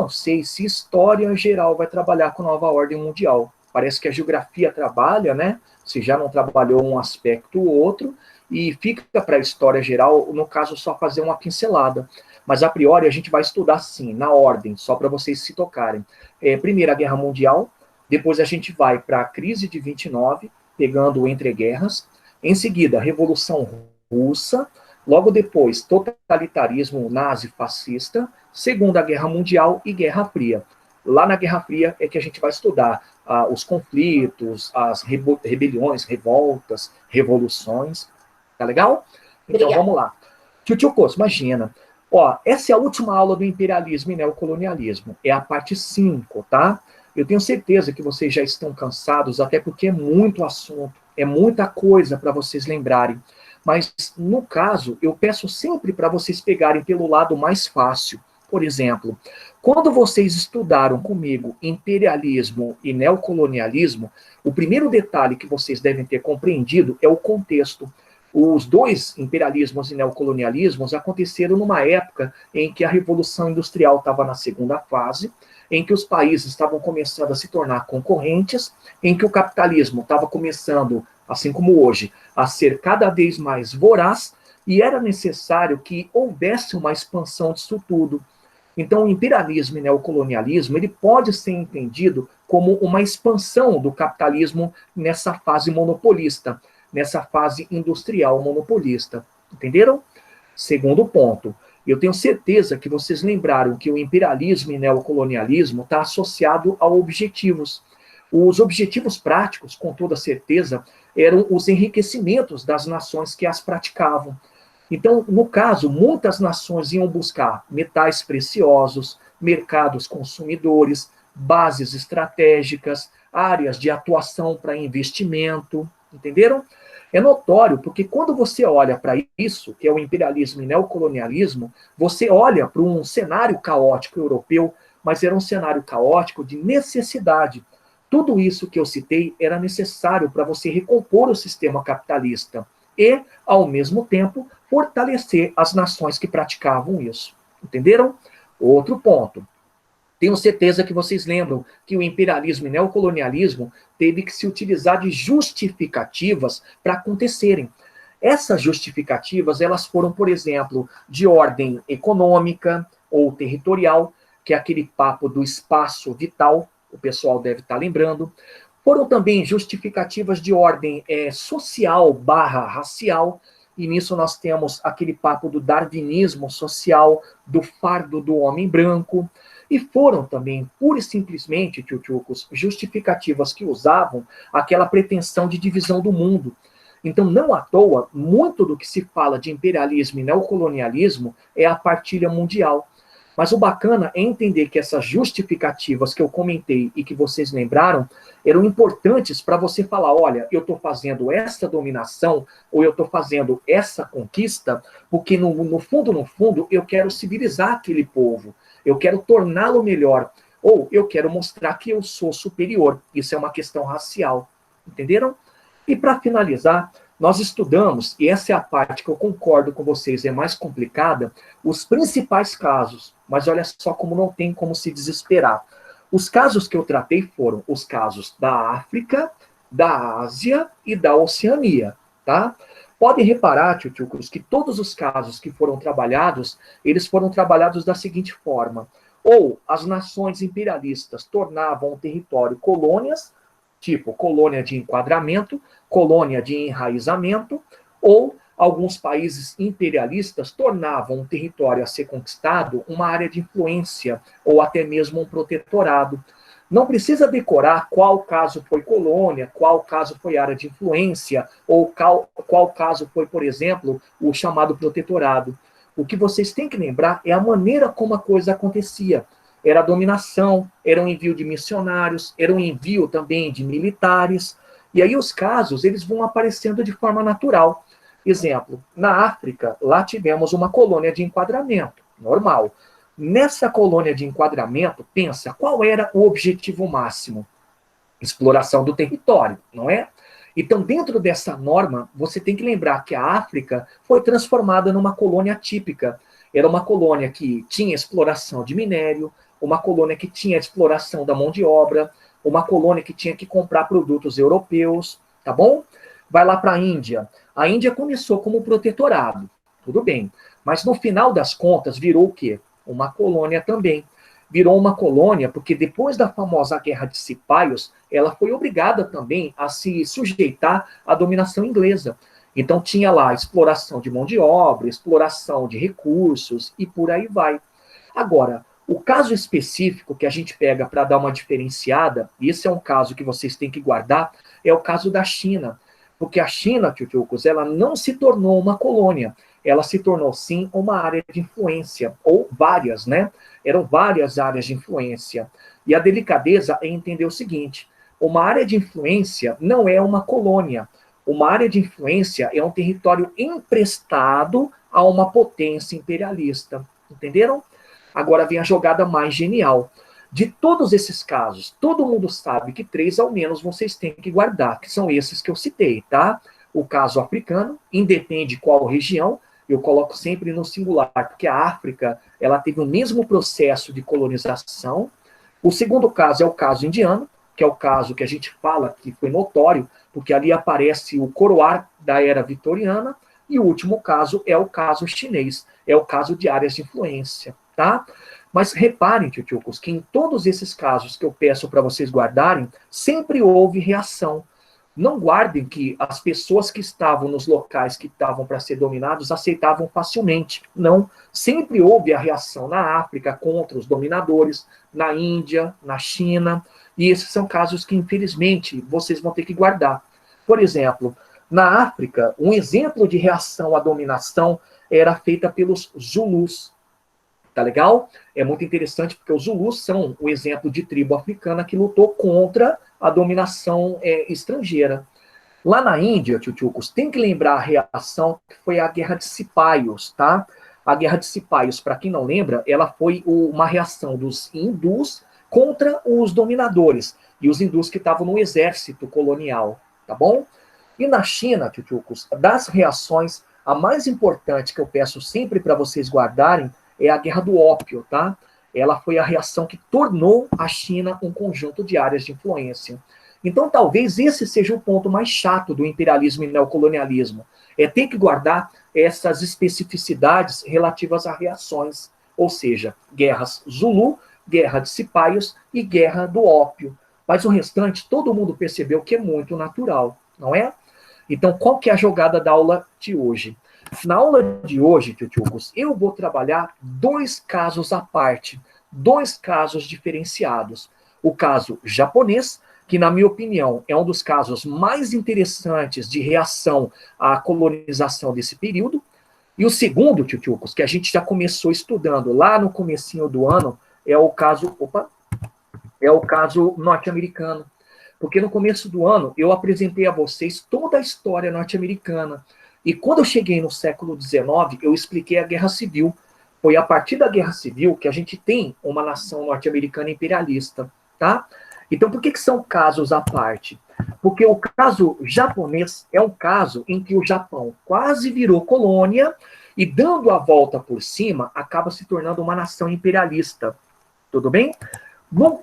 não sei se história geral vai trabalhar com nova ordem mundial. Parece que a geografia trabalha, né? Se já não trabalhou um aspecto ou outro, e fica para a história geral, no caso, só fazer uma pincelada. Mas, a priori, a gente vai estudar, sim, na ordem, só para vocês se tocarem. Primeira Guerra Mundial, depois a gente vai para a crise de 29, pegando entre guerras. Em seguida, Revolução Russa. Logo depois, totalitarismo nazi-fascista. Segunda Guerra Mundial e Guerra Fria. Lá na Guerra Fria é que a gente vai estudar os conflitos, as rebeliões, revoltas, revoluções. Tá legal? Então, Obrigada. vamos lá. Tio Cos, imagina. Ó, essa é a última aula do imperialismo e neocolonialismo. É a parte 5, tá? Eu tenho certeza que vocês já estão cansados, até porque é muito assunto, é muita coisa para vocês lembrarem. Mas, no caso, eu peço sempre para vocês pegarem pelo lado mais fácil. Por exemplo, quando vocês estudaram comigo imperialismo e neocolonialismo, o primeiro detalhe que vocês devem ter compreendido é o contexto. Os dois imperialismos e neocolonialismos aconteceram numa época em que a Revolução Industrial estava na segunda fase, em que os países estavam começando a se tornar concorrentes, em que o capitalismo estava começando, assim como hoje, a ser cada vez mais voraz, e era necessário que houvesse uma expansão disso tudo. Então, o imperialismo e neocolonialismo, ele pode ser entendido como uma expansão do capitalismo nessa fase monopolista, nessa fase industrial monopolista. Entenderam? Segundo ponto, eu tenho certeza que vocês lembraram que o imperialismo e neocolonialismo está associado a objetivos. Os objetivos práticos, com toda certeza, eram os enriquecimentos das nações que as praticavam. Então, no caso, muitas nações iam buscar metais preciosos, mercados consumidores, bases estratégicas, áreas de atuação para investimento, entenderam? É notório, porque quando você olha para isso, que é o imperialismo e neocolonialismo, você olha para um cenário caótico europeu, mas era um cenário caótico de necessidade. Tudo isso que eu citei era necessário para você recompor o sistema capitalista e, ao mesmo tempo, fortalecer as nações que praticavam isso. Entenderam? Outro ponto. Tenho certeza que vocês lembram que o imperialismo e neocolonialismo teve que se utilizar de justificativas para acontecerem. Essas justificativas, elas foram, por exemplo, de ordem econômica ou territorial, que é aquele papo do espaço vital, o pessoal deve estar lembrando. Foram também justificativas de ordem social / racial, e nisso nós temos aquele papo do darwinismo social, do fardo do homem branco. E foram também, pura e simplesmente, tchutchucos, justificativas que usavam aquela pretensão de divisão do mundo. Então, não à toa, muito do que se fala de imperialismo e neocolonialismo é a partilha mundial. Mas o bacana é entender que essas justificativas que eu comentei e que vocês lembraram eram importantes para você falar, olha, eu estou fazendo essa dominação ou eu estou fazendo essa conquista porque, no fundo, eu quero civilizar aquele povo. Eu quero torná-lo melhor, ou eu quero mostrar que eu sou superior. Isso é uma questão racial, entenderam? E para finalizar, nós estudamos, e essa é a parte que eu concordo com vocês, é mais complicada, os principais casos, mas olha só como não tem como se desesperar. Os casos que eu tratei foram os casos da África, da Ásia e da Oceania, tá? Podem reparar, tchutchucos, que todos os casos que foram trabalhados, eles foram trabalhados da seguinte forma. Ou as nações imperialistas tornavam o território colônias, tipo colônia de enquadramento, colônia de enraizamento, ou alguns países imperialistas tornavam um território a ser conquistado uma área de influência, ou até mesmo um protetorado. Não precisa decorar qual caso foi colônia, qual caso foi área de influência, ou qual caso foi, por exemplo, o chamado protetorado. O que vocês têm que lembrar é a maneira como a coisa acontecia. Era a dominação, era o envio de missionários, era o envio também de militares. E aí os casos, eles vão aparecendo de forma natural. Exemplo, na África, lá tivemos uma colônia de enquadramento, normal. Nessa colônia de enquadramento, pensa, qual era o objetivo máximo? Exploração do território, não é? Então, dentro dessa norma, você tem que lembrar que a África foi transformada numa colônia típica. Era uma colônia que tinha exploração de minério, uma colônia que tinha exploração da mão de obra, uma colônia que tinha que comprar produtos europeus, tá bom? Vai lá para a Índia. A Índia começou como protetorado, tudo bem. Mas no final das contas virou o quê? Uma colônia também. Virou uma colônia porque depois da famosa Guerra de Cipaios, ela foi obrigada também a se sujeitar à dominação inglesa. Então tinha lá exploração de mão de obra, exploração de recursos e por aí vai. Agora, o caso específico que a gente pega para dar uma diferenciada, e esse é um caso que vocês têm que guardar, é o caso da China. Porque a China, tchutchucos, ela não se tornou uma colônia, ela se tornou sim uma área de influência, ou várias, né? Eram várias áreas de influência. E a delicadeza é entender o seguinte: uma área de influência não é uma colônia. Uma área de influência é um território emprestado a uma potência imperialista. Entenderam? Agora vem a jogada mais genial. De todos esses casos, todo mundo sabe que 3 ao menos vocês têm que guardar, que são esses que eu citei, tá? O caso africano, independe qual região, eu coloco sempre no singular, porque a África, ela teve o mesmo processo de colonização. O segundo caso é o caso indiano, que é o caso que a gente fala que foi notório, porque ali aparece o coroar da era vitoriana, e o último caso é o caso chinês, é o caso de áreas de influência, tá? Mas reparem, tchutchucos, que em todos esses casos que eu peço para vocês guardarem, sempre houve reação. Não guardem que as pessoas que estavam nos locais que estavam para ser dominados aceitavam facilmente. Não. Sempre houve a reação na África contra os dominadores, na Índia, na China, e esses são casos que, infelizmente, vocês vão ter que guardar. Por exemplo, na África, um exemplo de reação à dominação era feita pelos Zulus. Tá legal? É muito interessante porque os Zulus são o exemplo de tribo africana que lutou contra a dominação estrangeira. Lá na Índia, tchutchucos, tem que lembrar a reação que foi a Guerra de Cipaios, tá? A Guerra de Cipaios, para quem não lembra, ela foi uma reação dos hindus contra os dominadores, e os hindus que estavam no exército colonial, tá bom? E na China, tchutchucos, das reações, a mais importante que eu peço sempre para vocês guardarem é a Guerra do Ópio, tá? Ela foi a reação que tornou a China um conjunto de áreas de influência. Então, talvez esse seja o ponto mais chato do imperialismo e neocolonialismo. É ter que guardar essas especificidades relativas a reações, ou seja, guerras Zulu, Guerra de Cipaios e Guerra do Ópio. Mas o restante, todo mundo percebeu que é muito natural, não é? Então, qual que é a jogada da aula de hoje? Na aula de hoje, tchutchucos, eu vou trabalhar 2 casos à parte, 2 casos diferenciados. O caso japonês, que na minha opinião é um dos casos mais interessantes de reação à colonização desse período, e o segundo, tchutchucos, que a gente já começou estudando lá no comecinho do ano, é o caso norte-americano. Porque no começo do ano eu apresentei a vocês toda a história norte-americana. E quando eu cheguei no século XIX, eu expliquei a Guerra Civil. Foi a partir da Guerra Civil que a gente tem uma nação norte-americana imperialista, tá? Então, por que são casos à parte? Porque o caso japonês é um caso em que o Japão quase virou colônia e, dando a volta por cima, acaba se tornando uma nação imperialista. Tudo bem? No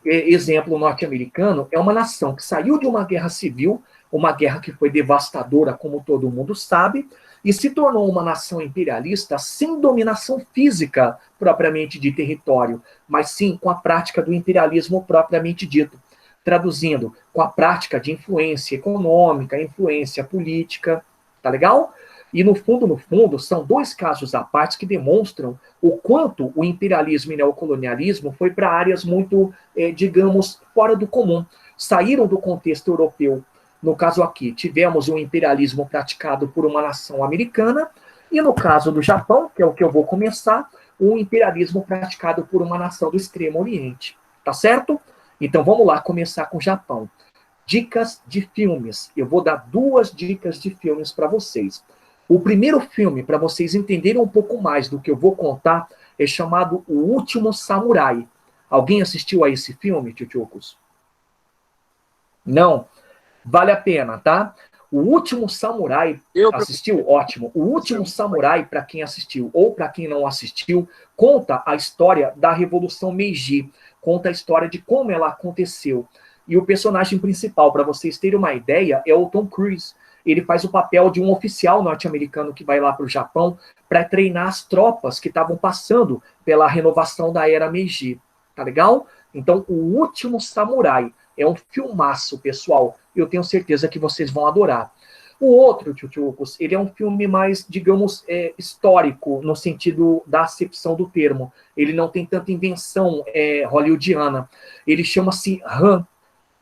exemplo norte-americano, é uma nação que saiu de uma guerra civil, uma guerra que foi devastadora, como todo mundo sabe, e se tornou uma nação imperialista sem dominação física propriamente de território, mas sim com a prática do imperialismo propriamente dito. Traduzindo, com a prática de influência econômica, influência política, tá legal? E no fundo, são 2 casos à parte que demonstram o quanto o imperialismo e neocolonialismo foi para áreas muito, digamos, fora do comum. Saíram do contexto europeu. No caso aqui, tivemos um imperialismo praticado por uma nação americana, e no caso do Japão, que é o que eu vou começar, um imperialismo praticado por uma nação do Extremo Oriente. Tá certo? Então vamos lá começar com o Japão. Dicas de filmes. Eu vou dar 2 dicas de filmes para vocês. O primeiro filme, para vocês entenderem um pouco mais do que eu vou contar, é chamado O Último Samurai. Alguém assistiu a esse filme, tchutchucos? Não? Vale a pena, tá? O Último Samurai, assistiu? Ótimo. O Último Samurai, para quem assistiu ou para quem não assistiu, conta a história da Revolução Meiji, conta a história de como ela aconteceu. E o personagem principal, para vocês terem uma ideia, é o Tom Cruise. Ele faz o papel de um oficial norte-americano que vai lá para o Japão para treinar as tropas que estavam passando pela renovação da era Meiji. Tá legal? Então, O Último Samurai é um filmaço, pessoal. Eu tenho certeza que vocês vão adorar. O outro, Tchutchucos, ele é um filme mais, digamos, histórico, no sentido da acepção do termo. Ele não tem tanta invenção hollywoodiana. Ele chama-se Han,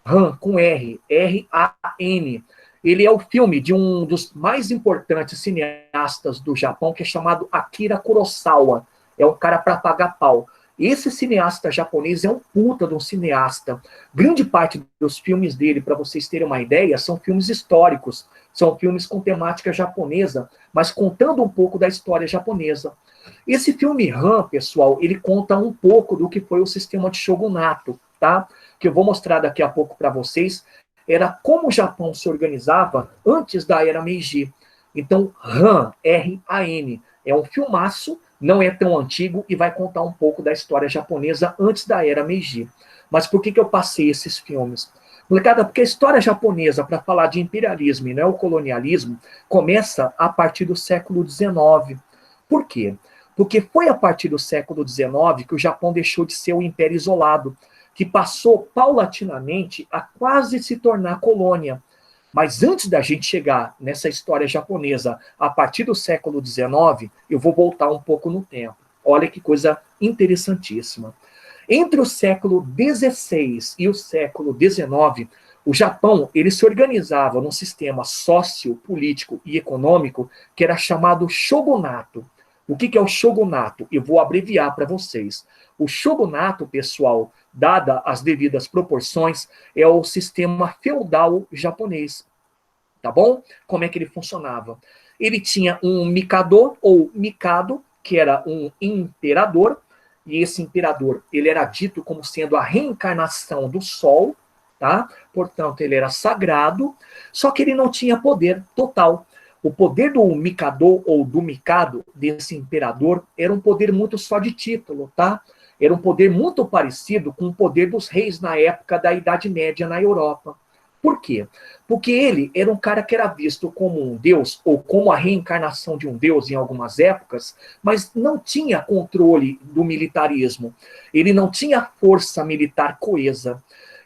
Han, com R, R-A-N. Ele é o filme de um dos mais importantes cineastas do Japão, que é chamado Akira Kurosawa. É um cara para pagar pau. Esse cineasta japonês é um puta de um cineasta. Grande parte dos filmes dele, para vocês terem uma ideia, são filmes históricos. São filmes com temática japonesa, mas contando um pouco da história japonesa. Esse filme Han, pessoal, ele conta um pouco do que foi o sistema de shogunato, tá? Que eu vou mostrar daqui a pouco para vocês. Era como o Japão se organizava antes da era Meiji. Então, Han, R-A-N, é um filmaço, não é tão antigo e vai contar um pouco da história japonesa antes da era Meiji. Mas por que eu passei esses filmes? Molecada, porque a história japonesa, para falar de imperialismo e neocolonialismo, começa a partir do século XIX. Por quê? Porque foi a partir do século XIX que o Japão deixou de ser um império isolado, que passou paulatinamente a quase se tornar colônia. Mas antes da gente chegar nessa história japonesa, a partir do século XIX, eu vou voltar um pouco no tempo. Olha que coisa interessantíssima. Entre o século XVI e o século XIX, o Japão ele se organizava num sistema sociopolítico e econômico que era chamado shogunato. O que é o shogunato? Eu vou abreviar para vocês. O shogunato, pessoal, dada as devidas proporções, é o sistema feudal japonês. Tá bom? Como é que ele funcionava? Ele tinha um mikado, ou mikado, que era um imperador, e esse imperador ele era dito como sendo a reencarnação do sol, tá? Portanto, ele era sagrado, só que ele não tinha poder total. O poder do mikado, ou do mikado, desse imperador, era um poder muito só de título, tá? Era um poder muito parecido com o poder dos reis na época da Idade Média na Europa. Por quê? Porque ele era um cara que era visto como um deus, ou como a reencarnação de um deus em algumas épocas, mas não tinha controle do militarismo. Ele não tinha força militar coesa.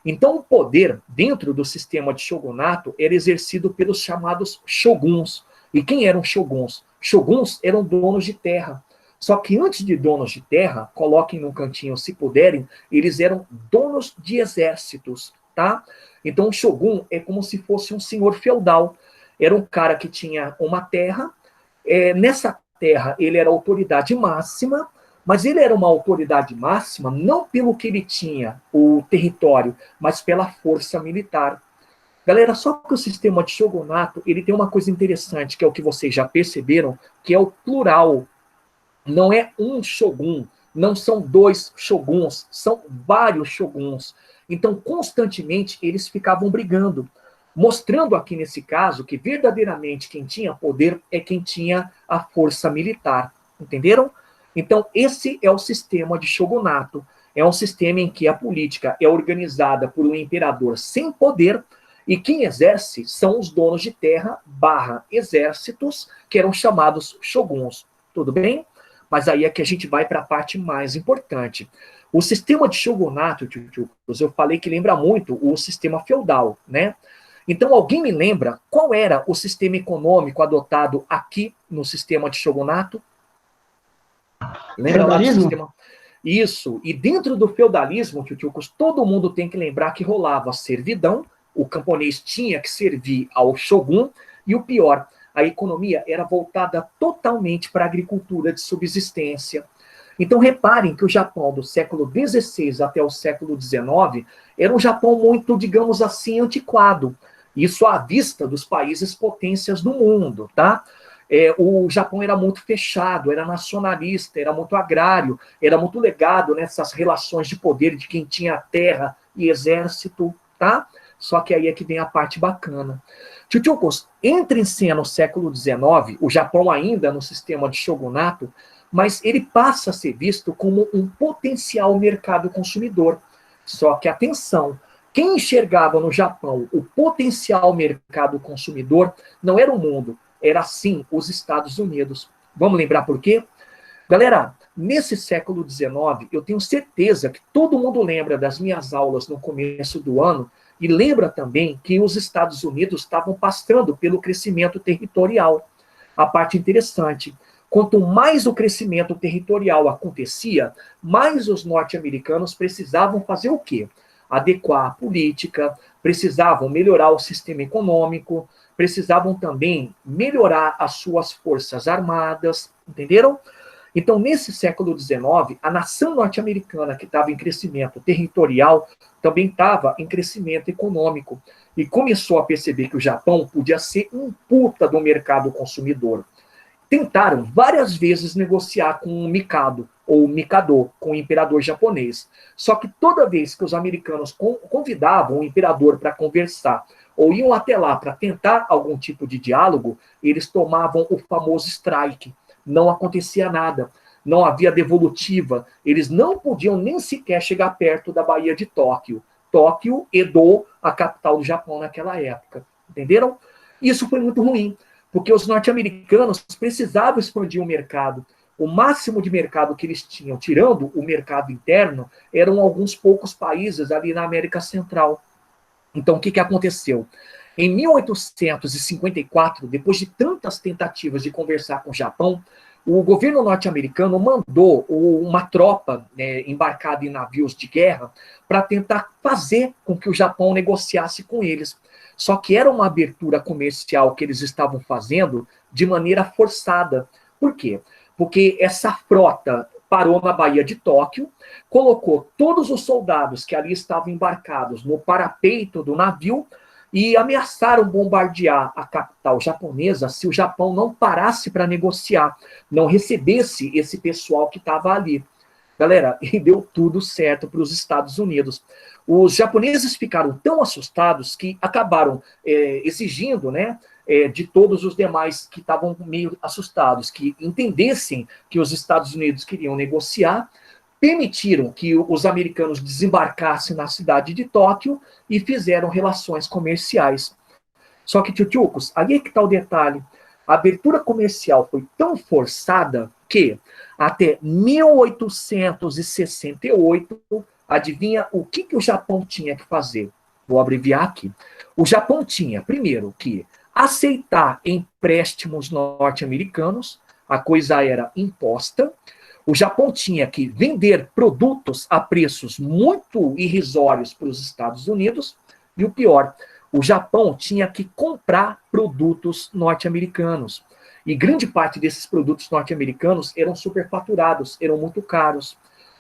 Então, o poder dentro do sistema de shogunato era exercido pelos chamados shoguns. E quem eram shoguns? Shoguns eram donos de terra. Só que antes de donos de terra, coloquem num cantinho se puderem, eles eram donos de exércitos, tá? Então, o shogun é como se fosse um senhor feudal. Era um cara que tinha uma terra. Nessa terra, ele era a autoridade máxima, mas ele era uma autoridade máxima não pelo que ele tinha, o território, mas pela força militar. Galera, só que o sistema de shogunato, ele tem uma coisa interessante, que é o que vocês já perceberam, que é o plural. Não é um shogun, não são dois shoguns, são vários shoguns. Então, constantemente, eles ficavam brigando, mostrando aqui nesse caso que verdadeiramente quem tinha poder é quem tinha a força militar. Entenderam? Então, esse é o sistema de shogunato. É um sistema em que a política é organizada por um imperador sem poder e quem exerce são os donos de terra / exércitos, que eram chamados shoguns. Tudo bem? Mas aí é que a gente vai para a parte mais importante. O sistema de shogunato, eu falei que lembra muito o sistema feudal, né? Então, alguém me lembra qual era o sistema econômico adotado aqui no sistema de shogunato? Lembra lá do sistema? Isso. E dentro do feudalismo, todo mundo tem que lembrar que rolava a servidão, o camponês tinha que servir ao shogun, e o pior, a economia era voltada totalmente para a agricultura de subsistência. Então, reparem que o Japão do século XVI até o século XIX era um Japão muito, digamos assim, antiquado. Isso à vista dos países potências do mundo, tá? O Japão era muito fechado, era nacionalista, era muito agrário, era muito legado nessas relações de poder de quem tinha terra e exército, tá? Só que aí é que vem a parte bacana. Tchutchukos, entra em cena no século XIX, o Japão ainda no sistema de shogunato, mas ele passa a ser visto como um potencial mercado consumidor. Só que, atenção, quem enxergava no Japão o potencial mercado consumidor não era o mundo, era sim os Estados Unidos. Vamos lembrar por quê? Galera, nesse século XIX, eu tenho certeza que todo mundo lembra das minhas aulas no começo do ano e lembra também que os Estados Unidos estavam passando pelo crescimento territorial. A parte interessante, quanto mais o crescimento territorial acontecia, mais os norte-americanos precisavam fazer o quê? Adequar a política, precisavam melhorar o sistema econômico, precisavam também melhorar as suas forças armadas, entenderam? Então, nesse século XIX, a nação norte-americana, que estava em crescimento territorial, também estava em crescimento econômico. E começou a perceber que o Japão podia ser um puta do mercado consumidor. Tentaram várias vezes negociar com o Mikado, ou Mikado, com o imperador japonês. Só que toda vez que os americanos convidavam o imperador para conversar, ou iam até lá para tentar algum tipo de diálogo, eles tomavam o famoso strike. Não acontecia nada, não havia devolutiva, eles não podiam nem sequer chegar perto da Baía de Tóquio. Tóquio, Edo, a capital do Japão naquela época, entenderam? Isso foi muito ruim, porque os norte-americanos precisavam expandir o mercado. O máximo de mercado que eles tinham, tirando o mercado interno, eram alguns poucos países ali na América Central. Então, o que aconteceu? Em 1854, depois de tantas tentativas de conversar com o Japão, o governo norte-americano mandou uma tropa embarcada em navios de guerra para tentar fazer com que o Japão negociasse com eles. Só que era uma abertura comercial que eles estavam fazendo de maneira forçada. Por quê? Porque essa frota parou na Baía de Tóquio, colocou todos os soldados que ali estavam embarcados no parapeito do navio e ameaçaram bombardear a capital japonesa se o Japão não parasse para negociar, não recebesse esse pessoal que estava ali. Galera, e deu tudo certo para os Estados Unidos. Os japoneses ficaram tão assustados que acabaram exigindo, de todos os demais que estavam meio assustados, que entendessem que os Estados Unidos queriam negociar, permitiram que os americanos desembarcassem na cidade de Tóquio e fizeram relações comerciais. Só que, tchutchucos, aí é que está o detalhe. A abertura comercial foi tão forçada que, até 1868, adivinha o que o Japão tinha que fazer? Vou abreviar aqui. O Japão tinha, primeiro, que aceitar empréstimos norte-americanos, a coisa era imposta. O Japão tinha que vender produtos a preços muito irrisórios para os Estados Unidos. E o pior, o Japão tinha que comprar produtos norte-americanos. E grande parte desses produtos norte-americanos eram superfaturados, eram muito caros.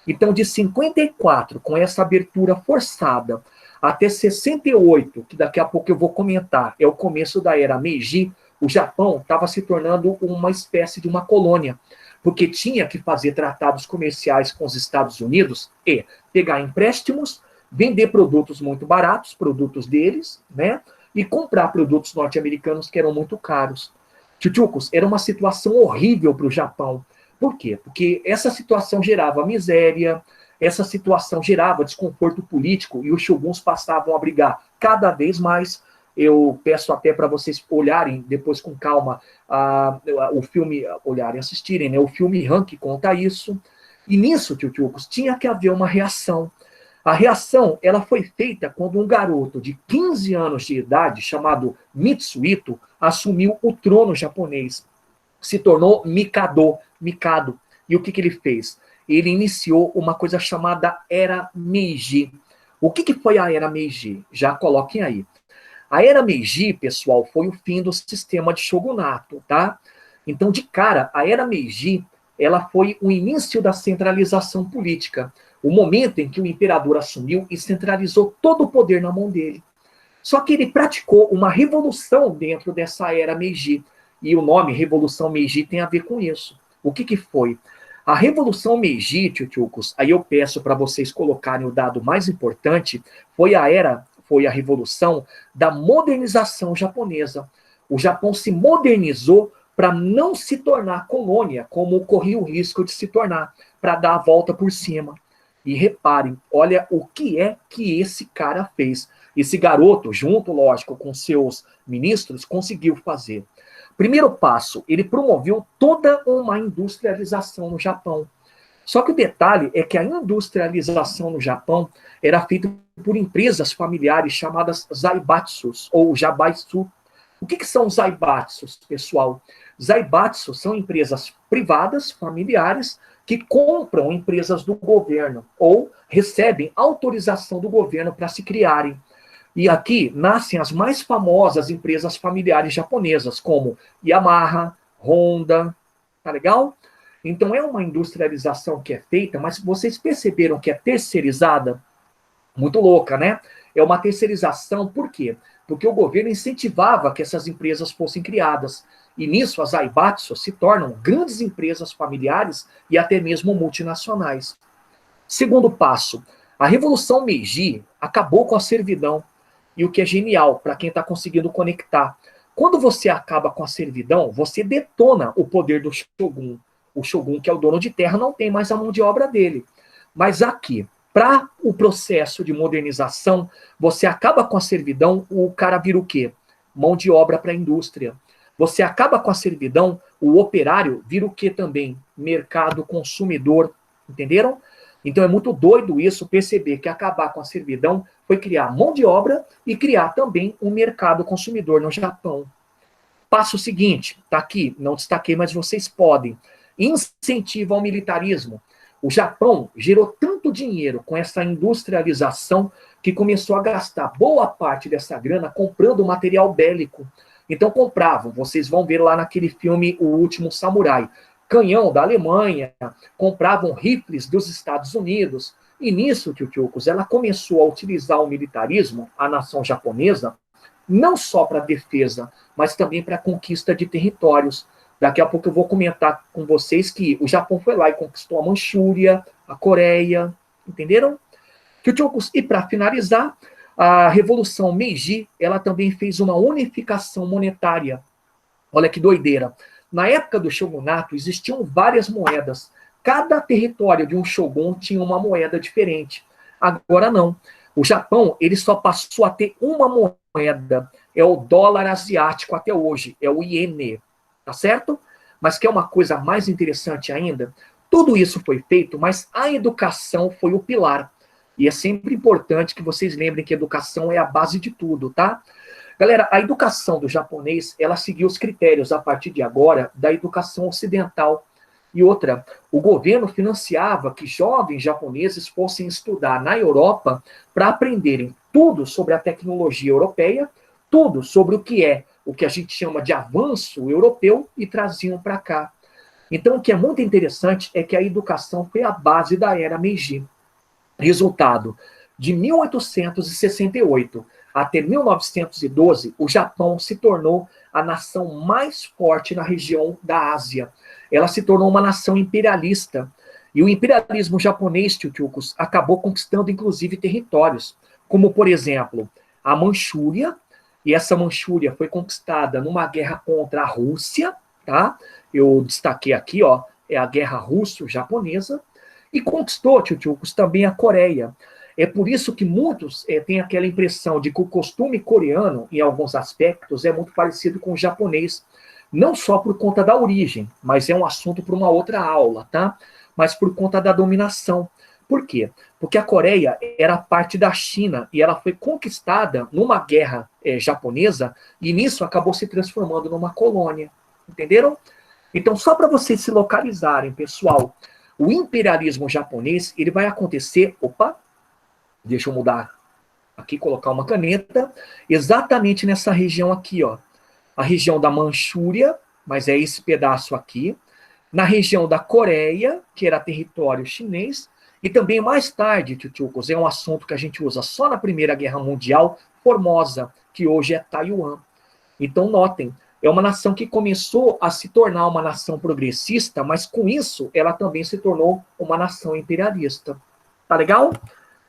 Então, de 54, com essa abertura forçada, até 68, que daqui a pouco eu vou comentar, é o começo da era Meiji, o Japão estava se tornando uma espécie de uma colônia, porque tinha que fazer tratados comerciais com os Estados Unidos e pegar empréstimos, vender produtos muito baratos, produtos deles, e comprar produtos norte-americanos que eram muito caros. Tchutchucos, era uma situação horrível para o Japão. Por quê? Porque essa situação gerava miséria, essa situação gerava desconforto político e os shoguns passavam a brigar cada vez mais. Eu peço até para vocês olharem depois com calma o filme, olharem, assistirem, o filme Han que conta isso. E nisso, tchutchucos, tinha que haver uma reação. A reação, ela foi feita quando um garoto de 15 anos de idade, chamado Mitsuhito, assumiu o trono japonês. Se tornou Mikado. E o que ele fez? Ele iniciou uma coisa chamada Era Meiji. O que foi a Era Meiji? Já coloquem aí. A Era Meiji, pessoal, foi o fim do sistema de shogunato, tá? Então, de cara, a Era Meiji, ela foi o início da centralização política. O momento em que o imperador assumiu e centralizou todo o poder na mão dele. Só que ele praticou uma revolução dentro dessa Era Meiji. E o nome Revolução Meiji tem a ver com isso. O que foi? A Revolução Meiji, tchutchucos, aí eu peço para vocês colocarem o dado mais importante, foi a era foi a revolução da modernização japonesa. O Japão se modernizou para não se tornar colônia, como corria o risco de se tornar, para dar a volta por cima. E reparem, olha o que é que esse cara fez. Esse garoto, junto, lógico, com seus ministros, conseguiu fazer. Primeiro passo, ele promoveu toda uma industrialização no Japão. Só que o detalhe é que a industrialização no Japão era feita por empresas familiares chamadas zaibatsus, ou jabaitsu. O que são zaibatsus, pessoal? Zaibatsu são empresas privadas, familiares, que compram empresas do governo ou recebem autorização do governo para se criarem. E aqui nascem as mais famosas empresas familiares japonesas, como Yamaha, Honda, tá legal? Então é uma industrialização que é feita, mas vocês perceberam que é terceirizada? Muito louca, né? É uma terceirização, por quê? Porque o governo incentivava que essas empresas fossem criadas. E nisso as zaibatsu se tornam grandes empresas familiares e até mesmo multinacionais. Segundo passo, a Revolução Meiji acabou com a servidão. E o que é genial para quem está conseguindo conectar. Quando você acaba com a servidão, você detona o poder do shogun. O shogun, que é o dono de terra, não tem mais a mão de obra dele. Mas aqui, para o processo de modernização, você acaba com a servidão, o cara vira o quê? Mão de obra para a indústria. Você acaba com a servidão, o operário vira o quê também? Mercado consumidor. Entenderam? Então é muito doido isso, perceber que acabar com a servidão foi criar mão de obra e criar também um mercado consumidor no Japão. Passo seguinte, tá aqui, não destaquei, mas vocês podem. Incentivo ao militarismo. O Japão gerou tanto dinheiro com essa industrialização que começou a gastar boa parte dessa grana comprando material bélico. Então compravam, vocês vão ver lá naquele filme O Último Samurai, canhão da Alemanha, compravam rifles dos Estados Unidos. E nisso, tchutchucos, ela começou a utilizar o militarismo, a nação japonesa, não só para defesa, mas também para conquista de territórios. Daqui a pouco eu vou comentar com vocês que o Japão foi lá e conquistou a Manchúria, a Coreia, entenderam? Tchutchucos, e para finalizar, a Revolução Meiji, ela também fez uma unificação monetária. Olha que doideira. Na época do shogunato, existiam várias moedas. Cada território de um shogun tinha uma moeda diferente. Agora não. O Japão, ele só passou a ter uma moeda. É o dólar asiático até hoje. É o iene. Tá certo? Mas que é uma coisa mais interessante ainda? Tudo isso foi feito, mas a educação foi o pilar. E é sempre importante que vocês lembrem que a educação é a base de tudo, tá? Galera, a educação do japonês, ela seguiu os critérios, a partir de agora, da educação ocidental. E outra, o governo financiava que jovens japoneses fossem estudar na Europa para aprenderem tudo sobre a tecnologia europeia, tudo sobre o que a gente chama de avanço europeu e traziam para cá. Então, o que é muito interessante é que a educação foi a base da era Meiji. Resultado, de 1868 até 1912, o Japão se tornou a nação mais forte na região da Ásia. Ela se tornou uma nação imperialista. E o imperialismo japonês, tchutchucos, acabou conquistando, inclusive, territórios, como, por exemplo, a Manchúria, e essa Manchúria foi conquistada numa guerra contra a Rússia, tá? Eu destaquei aqui, ó, é a guerra russo-japonesa, e conquistou, tchutchucos, também a Coreia. É por isso que muitos têm aquela impressão de que o costume coreano, em alguns aspectos, é muito parecido com o japonês. Não só por conta da origem, mas é um assunto para uma outra aula, tá? Mas por conta da dominação. Por quê? Porque a Coreia era parte da China e ela foi conquistada numa guerra japonesa e nisso acabou se transformando numa colônia. Entenderam? Então, só para vocês se localizarem, pessoal, o imperialismo japonês, ele vai acontecer... Opa! Deixa eu mudar aqui, colocar uma caneta, exatamente nessa região aqui, ó. A região da Manchúria, mas é esse pedaço aqui. Na região da Coreia, que era território chinês. E também mais tarde, tchutchucos, é um assunto que a gente usa só na Primeira Guerra Mundial, Formosa, que hoje é Taiwan. Então, notem, é uma nação que começou a se tornar uma nação progressista, mas com isso ela também se tornou uma nação imperialista. Tá legal?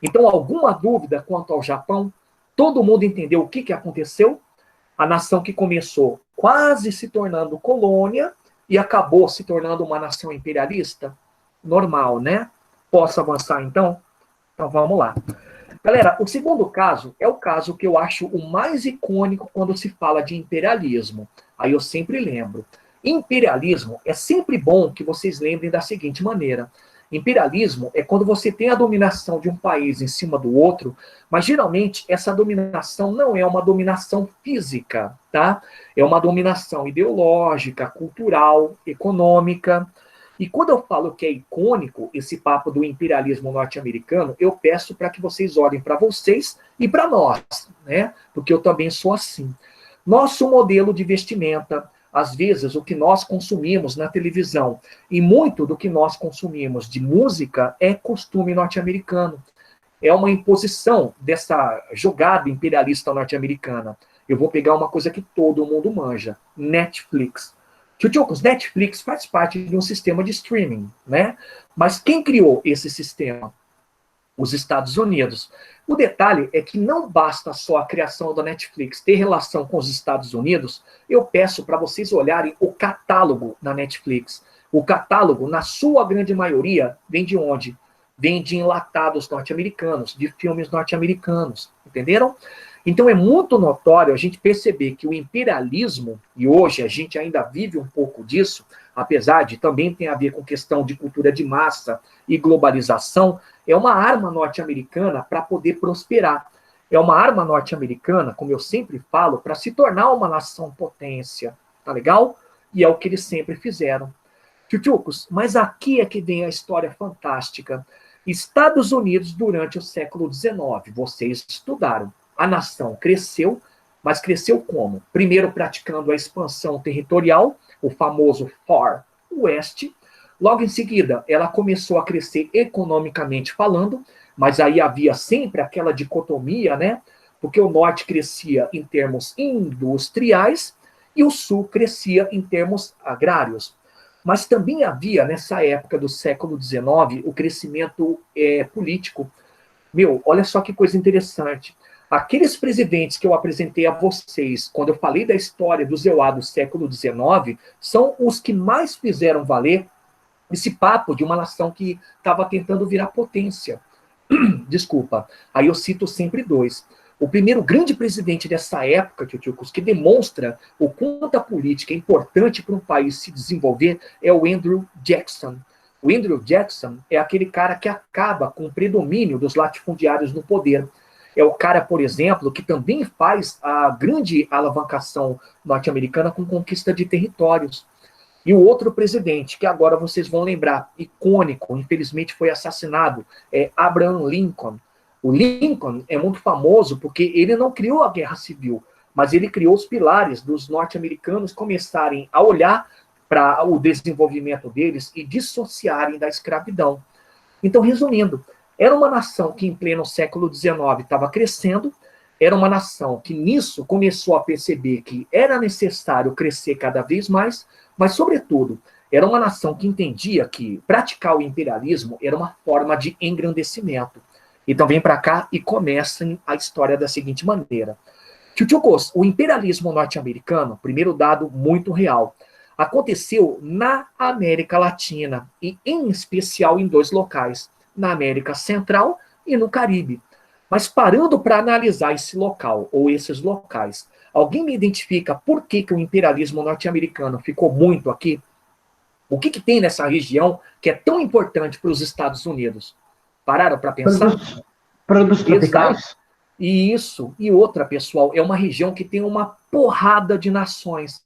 Então, alguma dúvida quanto ao Japão? Todo mundo entendeu o que aconteceu? A nação que começou quase se tornando colônia e acabou se tornando uma nação imperialista? Normal, né? Posso avançar, então? Então, vamos lá. Galera, o segundo caso é o caso que eu acho o mais icônico quando se fala de imperialismo. Aí eu sempre lembro. Imperialismo é sempre bom que vocês lembrem da seguinte maneira. Imperialismo é quando você tem a dominação de um país em cima do outro, mas geralmente essa dominação não é uma dominação física, tá? É uma dominação ideológica, cultural, econômica. E quando eu falo que é icônico esse papo do imperialismo norte-americano, eu peço para que vocês olhem para vocês e para nós, né? Porque eu também sou assim. Nosso modelo de vestimenta, às vezes o que nós consumimos na televisão e muito do que nós consumimos de música é costume norte-americano. É uma imposição dessa jogada imperialista norte-americana. Eu vou pegar uma coisa que todo mundo manja: Netflix. Tchutchucos, Netflix faz parte de um sistema de streaming, né? Mas quem criou esse sistema? Os Estados Unidos. O detalhe é que não basta só a criação da Netflix ter relação com os Estados Unidos, eu peço para vocês olharem o catálogo da Netflix. O catálogo, na sua grande maioria, vem de onde? Vem de enlatados norte-americanos, de filmes norte-americanos, entenderam? Então é muito notório a gente perceber que o imperialismo, e hoje a gente ainda vive um pouco disso, apesar de também ter a ver com questão de cultura de massa e globalização, é uma arma norte-americana para poder prosperar. É uma arma norte-americana, como eu sempre falo, para se tornar uma nação potência. Tá legal? E é o que eles sempre fizeram. Tchutchucos, mas aqui é que vem a história fantástica. Estados Unidos durante o século XIX, vocês estudaram. A nação cresceu, mas cresceu como? Primeiro praticando a expansão territorial, o famoso Far West. Logo em seguida, ela começou a crescer economicamente falando, mas aí havia sempre aquela dicotomia, né? Porque o norte crescia em termos industriais e o sul crescia em termos agrários. Mas também havia, nessa época do século XIX, o crescimento político. Meu, olha só que coisa interessante. Aqueles presidentes que eu apresentei a vocês, quando eu falei da história do EUA do século XIX, são os que mais fizeram valer esse papo de uma nação que estava tentando virar potência. Desculpa. Aí eu cito sempre dois. O primeiro grande presidente dessa época, Tchutchucos, que demonstra o quanto a política é importante para um país se desenvolver, é o Andrew Jackson. O Andrew Jackson é aquele cara que acaba com o predomínio dos latifundiários no poder. É o cara, por exemplo, que também faz a grande alavancação norte-americana com conquista de territórios. E o outro presidente, que agora vocês vão lembrar, icônico, infelizmente foi assassinado, é Abraham Lincoln. O Lincoln é muito famoso porque ele não criou a guerra civil, mas ele criou os pilares dos norte-americanos começarem a olhar para o desenvolvimento deles e dissociarem da escravidão. Então, resumindo, era uma nação que em pleno século XIX estava crescendo, era uma nação que nisso começou a perceber que era necessário crescer cada vez mais, mas, sobretudo, era uma nação que entendia que praticar o imperialismo era uma forma de engrandecimento. Então vem para cá e começa a história da seguinte maneira. Tchutchukos, o imperialismo norte-americano, primeiro dado muito real, aconteceu na América Latina, e em especial em dois locais, na América Central e no Caribe. Mas parando para analisar esse local, ou esses locais, alguém me identifica por que o imperialismo norte-americano ficou muito aqui? O que tem nessa região que é tão importante para os Estados Unidos? Pararam para pensar? Produtos tropicais? Exato. E isso, e outra, pessoal, é uma região que tem uma porrada de nações.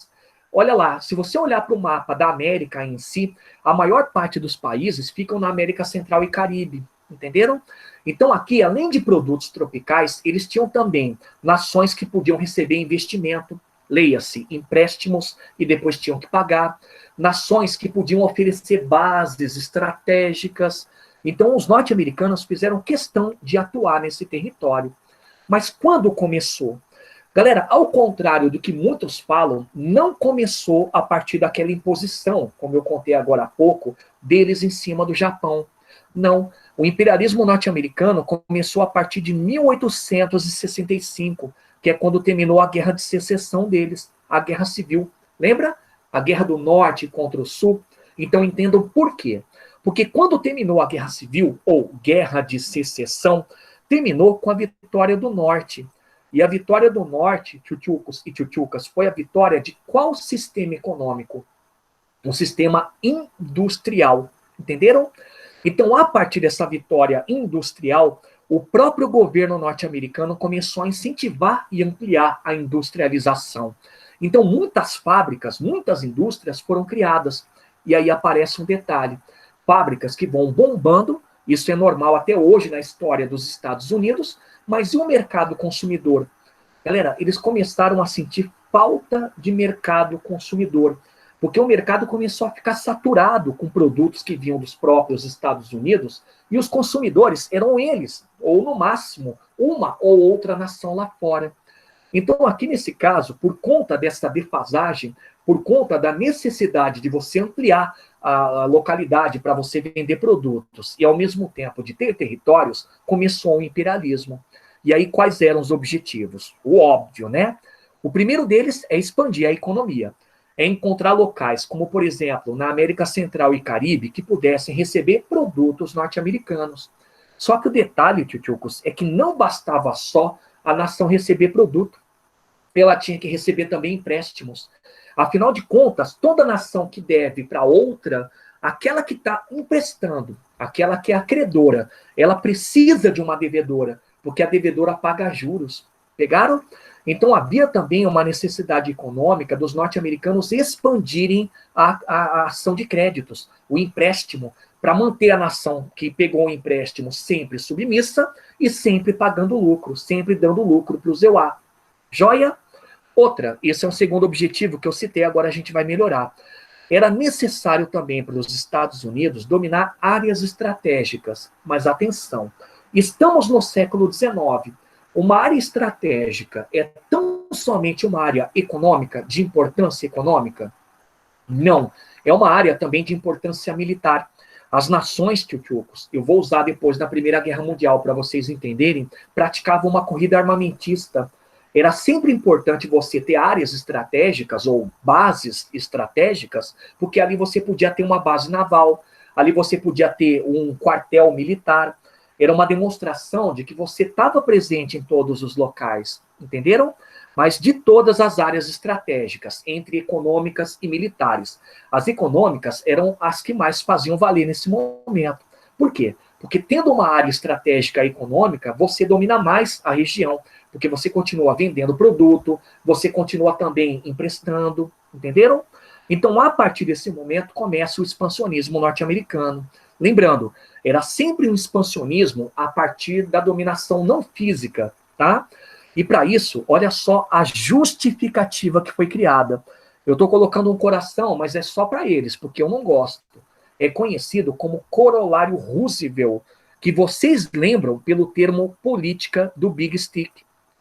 Olha lá, se você olhar para o mapa da América em si, a maior parte dos países ficam na América Central e Caribe, entenderam? Então aqui, além de produtos tropicais, eles tinham também nações que podiam receber investimento, leia-se, empréstimos, e depois tinham que pagar, nações que podiam oferecer bases estratégicas. Então os norte-americanos fizeram questão de atuar nesse território. Mas quando começou? Galera, ao contrário do que muitos falam, não começou a partir daquela imposição, como eu contei agora há pouco, deles em cima do Japão. Não, O imperialismo norte-americano começou a partir de 1865, que é quando terminou a Guerra de Secessão deles, a Guerra Civil. Lembra? A Guerra do Norte contra o Sul. Então entendam por quê. Porque quando terminou a Guerra Civil, ou Guerra de Secessão, terminou com a vitória do Norte. E a vitória do Norte, tchutchucos e tchutchucas, foi a vitória de qual sistema econômico? Um sistema industrial. Entenderam? Então, a partir dessa vitória industrial, o próprio governo norte-americano começou a incentivar e ampliar a industrialização. Então, muitas fábricas, muitas indústrias foram criadas. E aí aparece um detalhe. Fábricas que vão bombando, isso é normal até hoje na história dos Estados Unidos, mas e o mercado consumidor? Galera, eles começaram a sentir falta de mercado consumidor, porque o mercado começou a ficar saturado com produtos que vinham dos próprios Estados Unidos, e os consumidores eram eles, ou no máximo, uma ou outra nação lá fora. Então, aqui nesse caso, por conta dessa defasagem, por conta da necessidade de você ampliar a localidade para você vender produtos e, ao mesmo tempo, de ter territórios, começou o imperialismo. E aí, quais eram os objetivos? O óbvio, né? O primeiro deles é expandir a economia. É encontrar locais, como, por exemplo, na América Central e Caribe, que pudessem receber produtos norte-americanos. Só que o detalhe, tchutchucos, é que não bastava só a nação receber produto. Ela tinha que receber também empréstimos. Afinal de contas, toda nação que deve para outra, aquela que está emprestando, aquela que é a credora, ela precisa de uma devedora, porque a devedora paga juros. Pegaram? Então havia também uma necessidade econômica dos norte-americanos expandirem a ação de créditos, o empréstimo, para manter a nação que pegou o empréstimo sempre submissa e sempre pagando lucro, sempre dando lucro para os EUA. Joia? Outra, esse é um segundo objetivo que eu citei, agora a gente vai melhorar. Era necessário também para os Estados Unidos dominar áreas estratégicas. Mas atenção, estamos no século XIX. Uma área estratégica é tão somente uma área econômica, de importância econômica? Não. É uma área também de importância militar. As nações, tchutchucos, eu vou usar depois da Primeira Guerra Mundial para vocês entenderem, praticavam uma corrida armamentista. Era sempre importante você ter áreas estratégicas ou bases estratégicas, porque ali você podia ter uma base naval, ali você podia ter um quartel militar. Era uma demonstração de que você estava presente em todos os locais, entenderam? Mas de todas as áreas estratégicas, entre econômicas e militares. As econômicas eram as que mais faziam valer nesse momento. Por quê? Porque tendo uma área estratégica econômica, você domina mais a região, porque você continua vendendo produto, você continua também emprestando, entenderam? Então, a partir desse momento, começa o expansionismo norte-americano. Lembrando, era sempre um expansionismo a partir da dominação não física, tá? E para isso, olha só a justificativa que foi criada. Eu estou colocando um coração, mas é só para eles, porque eu não gosto. É conhecido como corolário Roosevelt, que vocês lembram pelo termo política do Big Stick.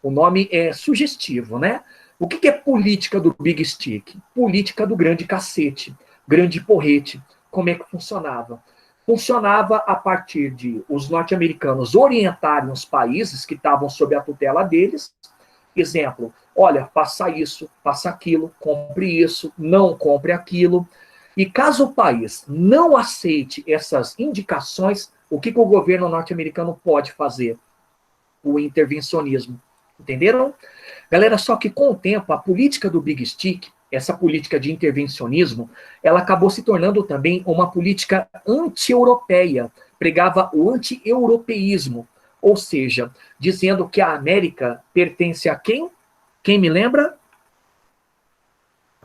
O nome é sugestivo, né? O que é política do Big Stick? Política do grande cacete, grande porrete. Como é que funcionava? Funcionava a partir de os norte-americanos orientarem os países que estavam sob a tutela deles. Exemplo, olha, faça isso, faça aquilo, compre isso, não compre aquilo. E caso o país não aceite essas indicações, o que o governo norte-americano pode fazer? O intervencionismo. Entenderam? Galera, só que com o tempo, a política do Big Stick, essa política de intervencionismo, ela acabou se tornando também uma política anti-europeia, pregava o anti-europeísmo, ou seja, dizendo que a América pertence a quem? Quem me lembra?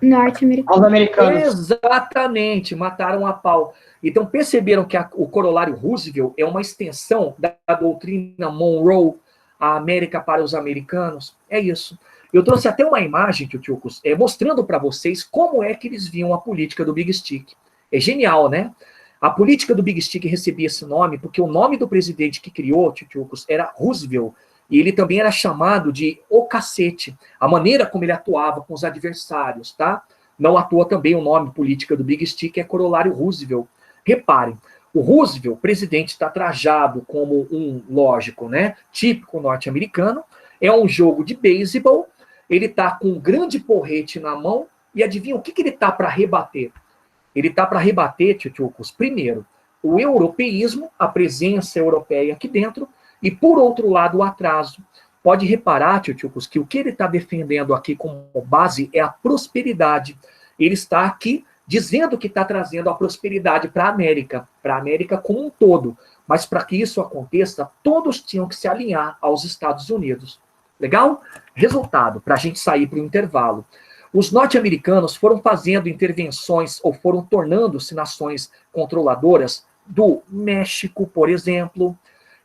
Norte-americanos. Exatamente, mataram a pau. Então perceberam que o corolário Roosevelt é uma extensão da doutrina Monroe, a América para os americanos. É isso. Eu trouxe até uma imagem, tchutchucos, mostrando para vocês como é que eles viam a política do Big Stick. É genial, né? A política do Big Stick recebia esse nome porque o nome do presidente que criou, tchutchucos, era Roosevelt. E ele também era chamado de o cacete. A maneira como ele atuava com os adversários, tá? Não à toa também o nome política do Big Stick é corolário Roosevelt. Reparem, O Roosevelt, o presidente, está trajado como um, lógico, né, típico norte-americano. É um jogo de beisebol. Ele está com um grande porrete na mão. E adivinha o que ele está para rebater? Ele está para rebater, tchutchucos, primeiro, o europeísmo, a presença europeia aqui dentro, e, por outro lado, o atraso. Pode reparar, tchutchucos, que o que ele está defendendo aqui como base é a prosperidade. Ele está aqui dizendo que está trazendo a prosperidade para a América como um todo. Mas para que isso aconteça, todos tinham que se alinhar aos Estados Unidos. Legal? Resultado, para a gente sair para o intervalo. Os norte-americanos foram fazendo intervenções ou foram tornando-se nações controladoras do México, por exemplo.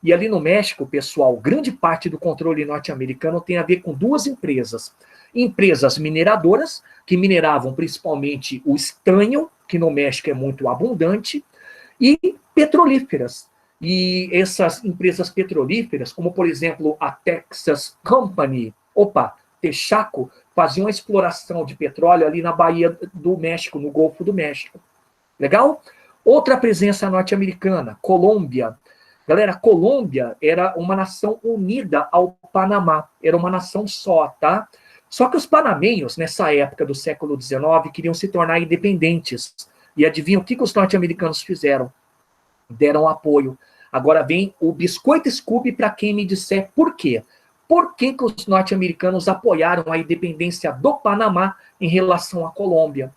E ali no México, pessoal, grande parte do controle norte-americano tem a ver com duas empresas. Empresas mineradoras, que mineravam principalmente o estanho, que no México é muito abundante, e petrolíferas. E essas empresas petrolíferas, como por exemplo a Texas Company, Texaco, faziam a exploração de petróleo ali na Baía do México, no Golfo do México. Legal? Outra presença norte-americana, Colômbia. Galera, Colômbia era uma nação unida ao Panamá, era uma nação só, tá? Só que os panamenhos, nessa época do século XIX, queriam se tornar independentes. E adivinham o que os norte-americanos fizeram? Deram apoio. Agora vem o biscoito Scooby para quem me disser por quê. Por que os norte-americanos apoiaram a independência do Panamá em relação à Colômbia?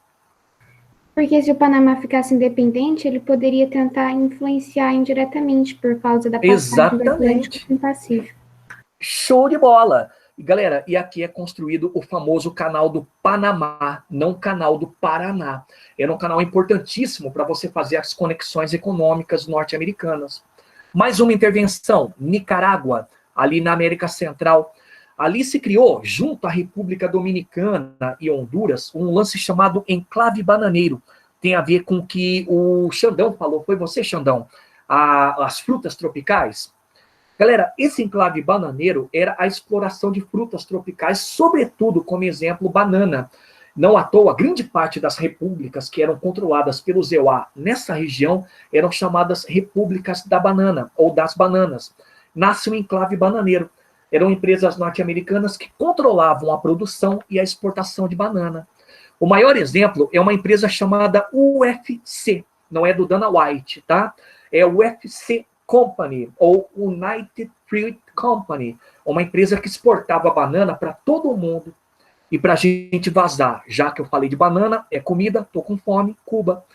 Porque se o Panamá ficasse independente, ele poderia tentar influenciar indiretamente por causa da passagem do Atlântico com o Pacífico. Show de bola! E, galera, e aqui é construído o famoso canal do Panamá, não canal do Paraná. Era um canal importantíssimo para você fazer as conexões econômicas norte-americanas. Mais uma intervenção, Nicarágua, ali na América Central. Ali se criou, junto à República Dominicana e Honduras, um lance chamado Enclave Bananeiro. Tem a ver com o que o Xandão falou. Foi você, Xandão? As frutas tropicais. Galera, esse enclave bananeiro era a exploração de frutas tropicais, sobretudo, como exemplo, banana. Não à toa, grande parte das repúblicas que eram controladas pelos EUA nessa região eram chamadas repúblicas da banana, ou das bananas. Nasce um enclave bananeiro. Eram empresas norte-americanas que controlavam a produção e a exportação de banana. O maior exemplo é uma empresa chamada UFC, não é do Dana White, tá? É o UFC Company, ou United Fruit Company, uma empresa que exportava banana para todo o mundo. E para a gente vazar, já que eu falei de banana, é comida, tô com fome, Cuba.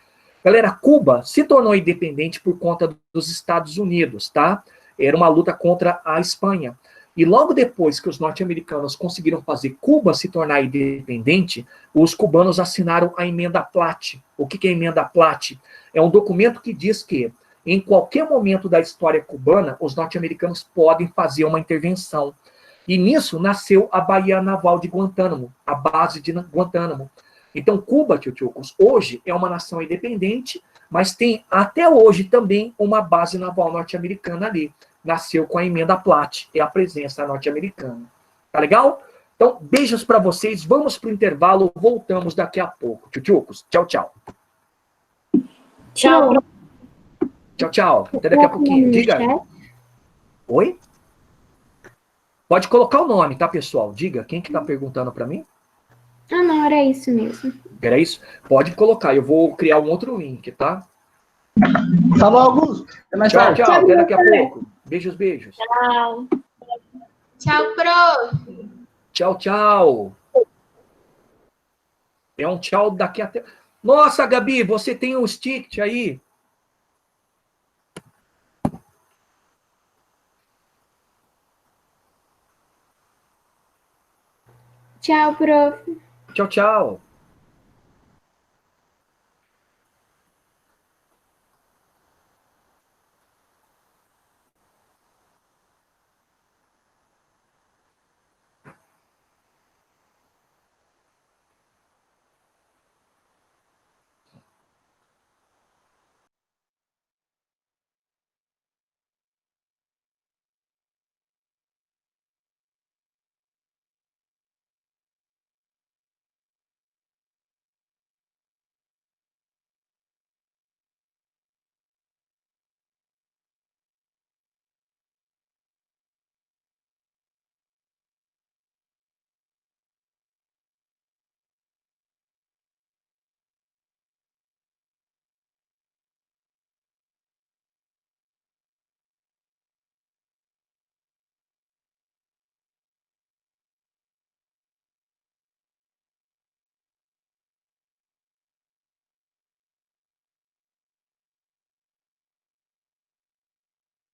Galera, Cuba se tornou independente por conta dos Estados Unidos, tá? Era uma luta contra a Espanha. E logo depois que os norte-americanos conseguiram fazer Cuba se tornar independente, os cubanos assinaram a Emenda Platt. O que é a Emenda Platt? É um documento que diz que, em qualquer momento da história cubana, os norte-americanos podem fazer uma intervenção. E nisso nasceu a Baía Naval de Guantánamo, a base de Guantánamo. Então, Cuba, tchutchucos, hoje é uma nação independente, mas tem até hoje também uma base naval norte-americana ali. Nasceu com a Emenda Platt, é a presença norte-americana. Tá legal? Então, beijos para vocês, vamos para o intervalo, voltamos daqui a pouco. Tchutchucos, tchau, tchau. Tchau. Tchau, tchau. Até daqui a pouquinho. Diga. Oi? Pode colocar o nome, tá, pessoal? Diga, quem que tá perguntando para mim? Ah, não, era isso mesmo. Era isso? Pode colocar, eu vou criar um outro link, tá? Falou, Augusto. Até mais Tchau, tarde. tchau. Até daqui a pouco. Beijos, beijos. Tchau. Tchau, Pro. Tchau, tchau. É um tchau daqui até... Nossa, Gabi, você tem um stick aí? Tchau, prof. Tchau, tchau.